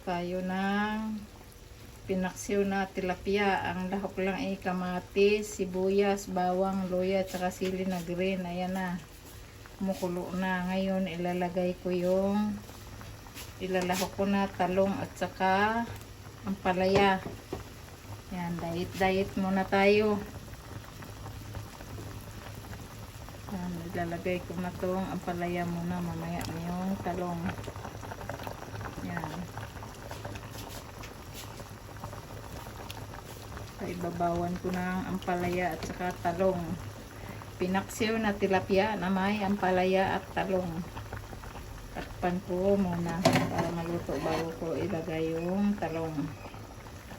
tayo ng pinaksiw na tilapia. Ang lahok lang ay kamatis, sibuyas, bawang, luya, at saka sili na green. Ayan na. Kumukulo na. Ngayon ilalagay ko yung ilalahok ko na talong at saka ampalaya. Yan, diet muna tayo. Yan, ilalagay ko na itong ampalaya muna, mamaya yung talong. Yan. Ibabawan ko ng ampalaya at saka talong. Pinaksiw na tilapia na may ampalaya at talong. Takpan ko muna para maluto bago ko ilagay yung talong.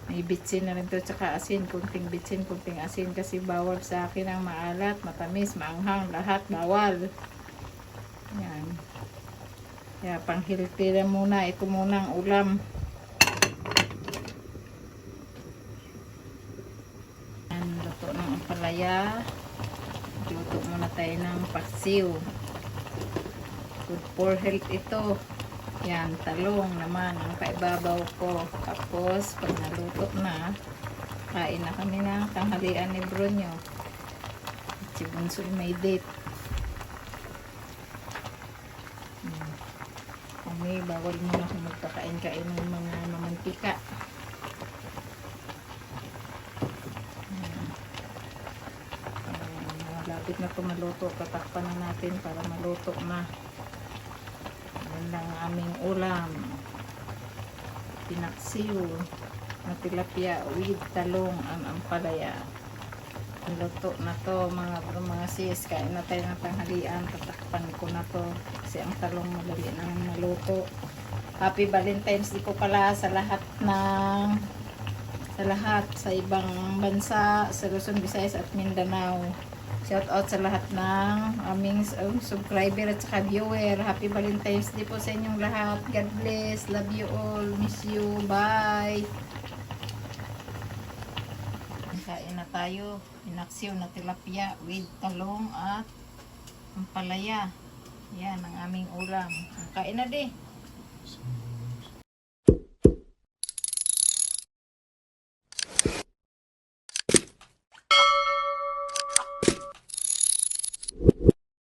May bitsin na rin to tsaka asin, kunting bitsin, kunting asin kasi bawal sa akin ang maalat, matamis, maanghang, lahat bawal. Yan. Kaya pang healthy na muna, ito muna ang ulam. Yan, luto ng ampalaya. Luto muna tayo ng paksiw. Good for health ito. Yan, talong naman ang kaibabaw ko. Tapos, pag naluto na, kain na kami ng tanghalian ni Bronyo. Si Bunso may date. Kami, bawal muna kung magkakain-kain ng mga mamantika. Malapit na ito maluto. Tatakpan na natin para maluto na. Lang aming ulam, pinaksiw na tilapia with talong ang ampalaya. Luto na to mga sis, kain na tayo ng tanghalian. Tatakpan ko na to kasi ang talong madali na maluto. Happy Valentine's Day ko pala sa lahat sa ibang bansa, sa Luzon, Visayas at Mindanao. Shout out sa lahat ng aming subscriber at saka viewer. Happy Valentine's Day po sa inyong lahat. God bless. Love you all. Miss you. Bye. Kain na tayo. Pinaksiw na tilapia with talong at ampalaya. Yan ang aming ulam. Kain na di.